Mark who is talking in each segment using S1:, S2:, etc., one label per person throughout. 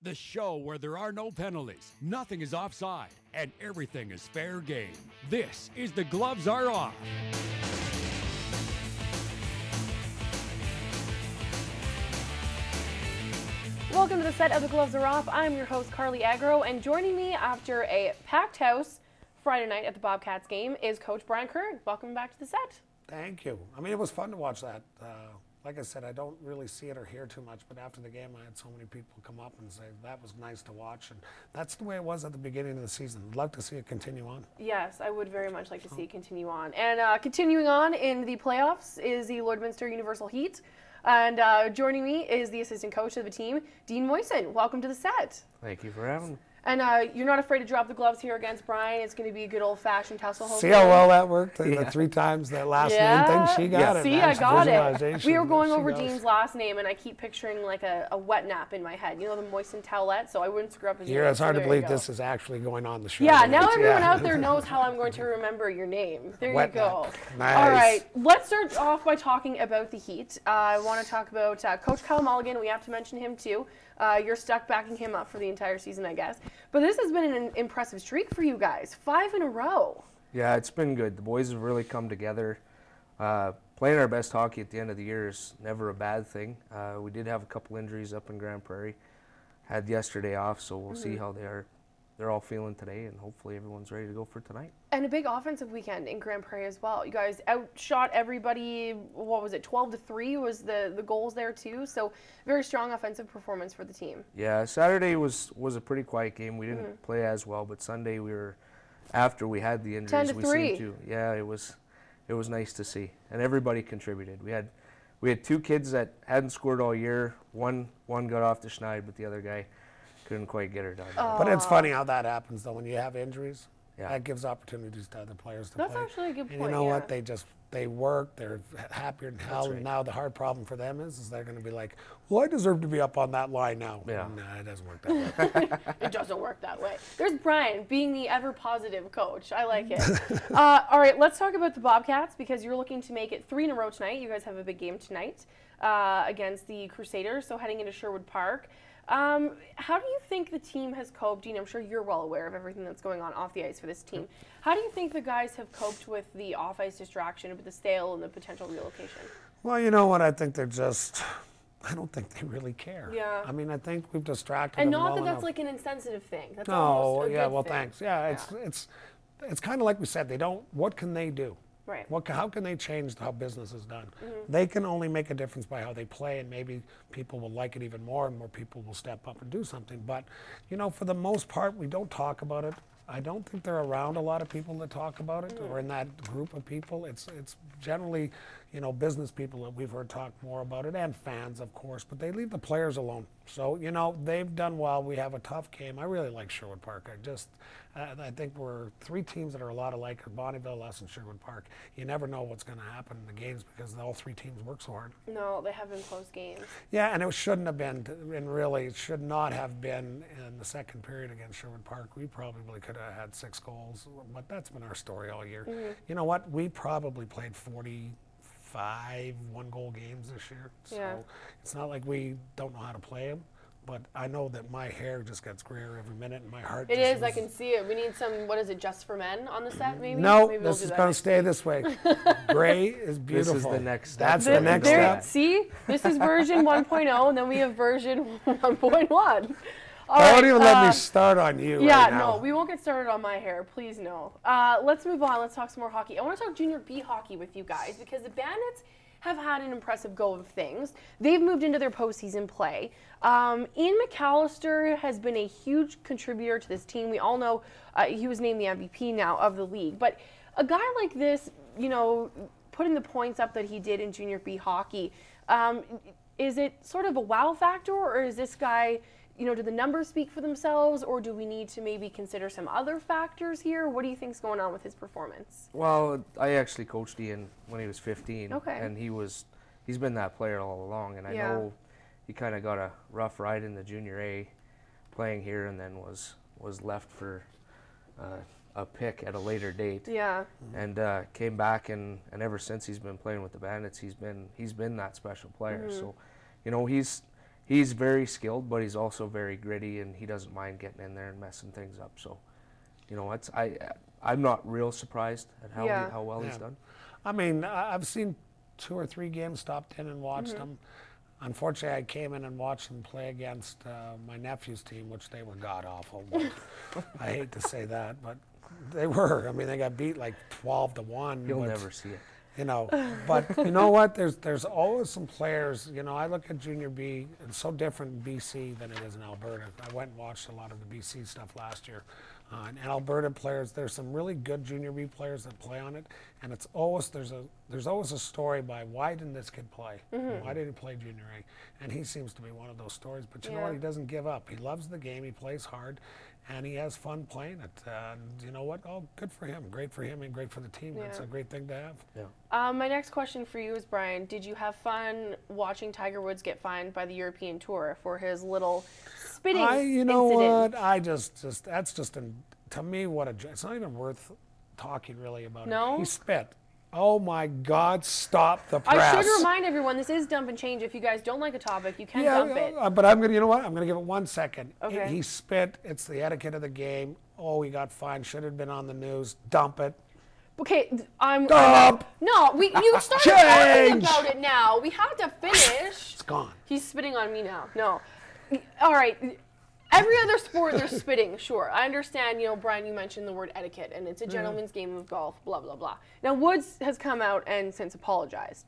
S1: The show where there are no penalties, nothing is offside, and everything is fair game. This is The Gloves Are Off.
S2: Welcome to the set of The Gloves Are Off. I'm your host, Carly Agro, and joining me after a packed house Friday night at the Bobcats game is Coach Brian Curran. Welcome back to the set.
S3: Thank you. I mean, it was fun to watch that. Like I said, I don't really see it or hear too much, but after the game, I had so many people come up and say that was nice to watch, and that's the way it was at the beginning of the season. I'd love to see it continue on.
S2: Yes, I would very much like to see it continue on. And continuing on in the playoffs is the Lloydminster Universal Heat. And joining me is the assistant coach of the team, Dean Moisen. Welcome to the set.
S4: Thank you for having me.
S2: And you're not afraid to drop the gloves here against Brian. It's going to be a good old-fashioned tussle.
S3: See how well that worked? The 3 times that last name thing, she got it.
S2: See, I got it. We were going
S3: She
S2: over
S3: goes.
S2: Dean's last name, and I keep picturing like a wet nap in my head. You know, the moistened towelette, so I wouldn't screw up his name.
S3: Yeah, it's hard
S2: so
S3: to
S2: there
S3: believe
S2: you go.
S3: this is actually going on the show.
S2: Yeah, now
S3: tonight.
S2: everyone out there knows how I'm going to remember your name. There
S3: Wet
S2: you go.
S3: nap. Nice.
S2: All right, let's start off by talking about the Heat. I want to talk about Coach Kyle Mulligan. We have to mention him too. You're stuck backing him up for the entire season, I guess. But this has been an impressive streak for you guys. 5 in a row.
S4: Yeah, it's been good. The boys have really come together. Playing our best hockey at the end of the year is never a bad thing. We did have a couple injuries up in Grand Prairie. Had yesterday off, so we'll see how they're all feeling today, and hopefully everyone's ready to go for tonight.
S2: And a big offensive weekend in Grand Prairie as well. You guys outshot everybody, what was it, 12-3 was the goals there too. So very strong offensive performance for the team.
S4: Yeah, Saturday was a pretty quiet game. We didn't play as well, but Sunday after we had the injuries,
S2: 10-3.
S4: we seemed to. Yeah, it was nice to see, and everybody contributed. We had 2 kids that hadn't scored all year. One got off the schneid, but the other guy couldn't quite get her done.
S3: But it's funny how that happens, though, when you have injuries.
S4: Yeah.
S3: That gives opportunities to other players to
S2: That's
S3: play.
S2: actually a good
S3: And
S2: point,
S3: you know
S2: yeah.
S3: what? They work. They're happier than hell.
S4: right.
S3: And now the hard problem for them is they're going to be like, well, I deserve to be up on that line now.
S4: Yeah.
S3: Nah, it doesn't work that way.
S2: It doesn't work that way. There's Brian being the ever-positive coach. I like it. All right, let's talk about the Bobcats because you're looking to make it 3 in a row tonight. You guys have a big game tonight against the Crusaders, so heading into Sherwood Park. How do you think the team has coped? Dean, I'm sure you're well aware of everything that's going on off the ice for this team. How do you think the guys have coped with the off-ice distraction, with the sale and the potential relocation?
S3: Well, you know what? I think I don't think they really care.
S2: Yeah.
S3: I mean, I think we've distracted
S2: And
S3: them
S2: not
S3: well
S2: that that's
S3: enough.
S2: like an insensitive thing. That's
S3: No,
S2: almost a
S3: yeah,
S2: good
S3: well,
S2: thing.
S3: thanks. Yeah, it's kind of like we said. What can they do?
S2: Right.
S3: How can they change how business is done? They can only make a difference by how they play, and maybe people will like it even more, and more people will step up and do something. But, you know, for the most part, we don't talk about it. I don't think they're around a lot of people that talk about it, or in that group of people. It's generally, you know, business people that we've heard talk more about it, and fans, of course. But they leave the players alone. So, you know, they've done well. We have a tough game. I really like Sherwood Park. I think we're 3 teams that are a lot alike: Bonnyville, us, and Sherwood Park. You never know what's going to happen in the games because all 3 teams work so hard.
S2: No, they have been close games.
S3: Yeah, and it shouldn't have been, and really it should not have been in the second period against Sherwood Park. We probably could have had 6 goals, but that's been our story all year. You know what? We probably played 45 one-goal games this year. So
S2: Yeah.
S3: it's not like we don't know how to play them. But I know that my hair just gets grayer every minute, and my heart.
S2: It
S3: just
S2: is. I can see it. We need some. What is it? Just for men on the set, maybe.
S3: No,
S2: Maybe we'll
S3: this
S2: do
S3: is
S2: that
S3: going to
S2: next
S3: stay
S2: week.
S3: this way. Gray is beautiful.
S4: the next step.
S3: That's the next step.
S2: See, this is version 1.0, and then we have version 1.1. All
S3: Don't
S2: right,
S3: even let me start on you
S2: Yeah,
S3: right now.
S2: no, we won't get started on my hair. Please, no. Let's move on. Let's talk some more hockey. I want to talk Junior B hockey with you guys because the Bandits have had an impressive go of things. They've moved into their postseason play. Ian McAllister has been a huge contributor to this team. We all know he was named the MVP now of the league. But a guy like this, you know, putting the points up that he did in Junior B hockey, is it sort of a wow factor, or is this guy, you know, do the numbers speak for themselves, or do we need to maybe consider some other factors here? What do you think's going on with his performance?
S4: Well, I actually coached Ian when he was 15,
S2: Okay.
S4: and he's been that player all along, and I
S2: Yeah.
S4: know he kind of got a rough ride in the Junior A playing here, and then was left for a pick at a later date.
S2: Yeah.
S4: And came back, and ever since he's been playing with the Bandits, he's been that special player. So, you know, he's he's very skilled, but he's also very gritty, and he doesn't mind getting in there and messing things up. So, you know, I'm not real surprised at how well he's done.
S3: I mean, I've seen 2 or 3 games, stopped in and watched them. Unfortunately, I came in and watched them play against my nephew's team, which they were god-awful. I hate to say that, but they were. I mean, they got beat like 12-1.
S4: You'll never see it.
S3: You know, but you know what? There's always some players. You know, I look at Junior B. It's so different in BC than it is in Alberta. I went and watched a lot of the BC stuff last year. And Alberta players, there's some really good Junior B players that play on it, and it's always there's always a story by why didn't this kid play? Why didn't he play Junior A? And he seems to be one of those stories. But you know what? He doesn't give up. He loves the game. He plays hard, and he has fun playing it. And you know what? Oh, good for him. Great for him and great for the team. That's a great thing to have.
S4: Yeah.
S2: My next question for you is, Brian, did you have fun watching Tiger Woods get fined by the European Tour for his little spitting
S3: You know
S2: incident?
S3: what? I just that's just to me, it's not even worth talking really about
S2: No?
S3: it. He spit. Oh my God, stop the press.
S2: I should remind everyone, this is Dump and Change. If you guys don't like a topic, you can dump it.
S3: But I'm gonna, you know what? I'm gonna give it 1 second.
S2: Okay.
S3: He spit. It's the etiquette of the game. Oh, he got fined. Should have been on the news. Dump it.
S2: Okay,
S3: Dump.
S2: No, you started talking about it now. We have to finish.
S3: It's gone.
S2: He's spitting on me now. No. All right. Every other sport, there's spitting, sure. I understand, you know, Brian, you mentioned the word etiquette, and it's a gentleman's game of golf, blah, blah, blah. Now, Woods has come out and since apologized.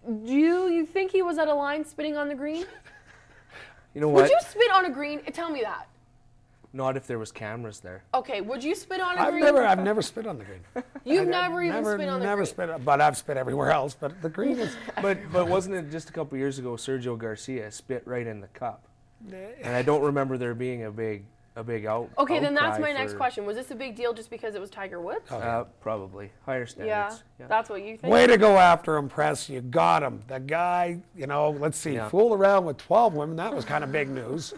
S2: Do you think he was at a line spitting on the green?
S4: You know what?
S2: Would you spit on a green? Tell me that.
S4: Not if there was cameras there.
S2: Okay, would you spit on a green?
S3: I've never spit on the green.
S2: You've never even spit on the
S3: never
S2: green?
S3: spit, but I've spit everywhere else. But the green is.
S4: But wasn't it just a couple years ago, Sergio Garcia spit right in the cup? And I don't remember there being a big out.
S2: Okay, then that's
S4: outcry
S2: my next
S4: for-
S2: question. Was this a big deal just because it was Tiger Woods?
S4: Probably higher
S2: Yeah,
S4: standards.
S2: that's what you think?
S3: Way to go after him, Press. You got him. The guy, you know, let's see, fooled around with 12 women. That was kind of big news.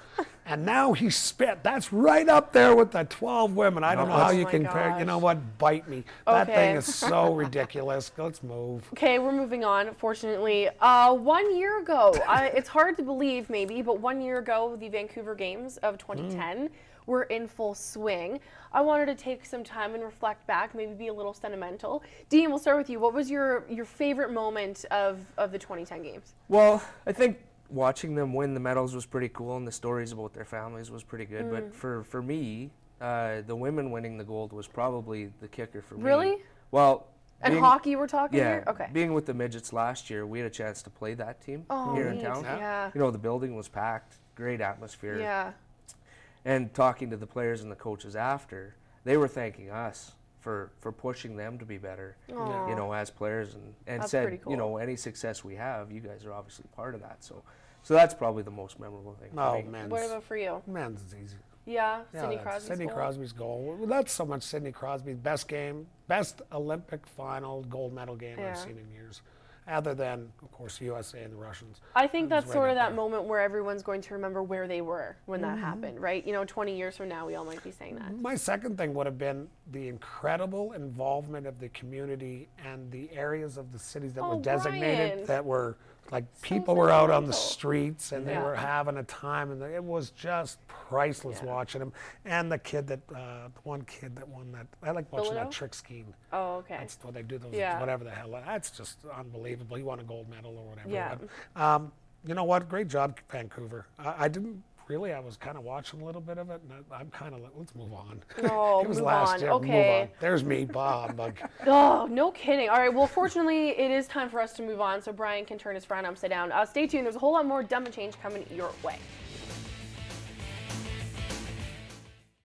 S3: And now he spit. That's right up there with the 12 women. I don't know how you
S2: my
S3: compare. You know
S2: gosh.
S3: what? Bite me. That
S2: Okay.
S3: thing is so ridiculous. Let's move.
S2: Okay, we're moving on, fortunately. 1 year ago, it's hard to believe maybe, but 1 year ago, the Vancouver Games of 2010 were in full swing. I wanted to take some time and reflect back, maybe be a little sentimental. Dean, we'll start with you. What was your favorite moment of the 2010 Games?
S4: Well, I think watching them win the medals was pretty cool, and the stories about their families was pretty good. But for me, the women winning the gold was probably the kicker for me.
S2: Really?
S4: Well,
S2: And hockey we're talking
S4: yeah,
S2: here? Okay.
S4: being with the midgets last year, we had a chance to play that team here in
S2: neat.
S4: town.
S2: Yeah.
S4: You know, the building was packed, great atmosphere.
S2: Yeah.
S4: And talking to the players and the coaches after, they were thanking us for pushing them to be better, you know, as players, and
S2: That's
S4: said,
S2: pretty cool.
S4: you know, any success we have, you guys are obviously part of that. So that's probably the most memorable thing. for
S3: Oh,
S4: me.
S3: man.
S2: What about for you?
S3: Men's is easy.
S2: Yeah, Sidney
S3: that's
S2: Crosby's
S3: Sidney
S2: goal?
S3: Crosby's goal. Well, that's so much Sidney Crosby's best game, best Olympic final gold medal game
S2: Yeah.
S3: I've seen in years. Other than, of course, USA and the Russians.
S2: I think that's
S3: right
S2: sort of
S3: up
S2: that
S3: there.
S2: moment where everyone's going to remember where they were when that happened, right? You know, 20 years from now, we all might be saying that.
S3: My second thing would have been the incredible involvement of the community and the areas of the cities that
S2: Oh,
S3: were designated
S2: Brian.
S3: that were like people were out on the
S2: sentimental.
S3: streets and they
S2: Yeah.
S3: were having a time and it was just priceless watching them. And the kid that one kid that won that, I like watching
S2: Bilodeau?
S3: that trick skiing.
S2: Oh, okay.
S3: That's what they do. Those
S2: Yeah.
S3: whatever the hell. That's just unbelievable. He won a gold medal or whatever.
S2: Yeah.
S3: But, you know what? Great job, Vancouver. I didn't really. I was kind of watching a little bit of it, and I'm kind of like, let's move on.
S2: Oh,
S3: It was
S2: move
S3: last
S2: on.
S3: year.
S2: Okay.
S3: Move on. There's me, Bob. Like,
S2: Oh, no kidding. All right, well, fortunately, it is time for us to move on so Brian can turn his frown upside down. Stay tuned. There's a whole lot more Dumb and Change coming your way.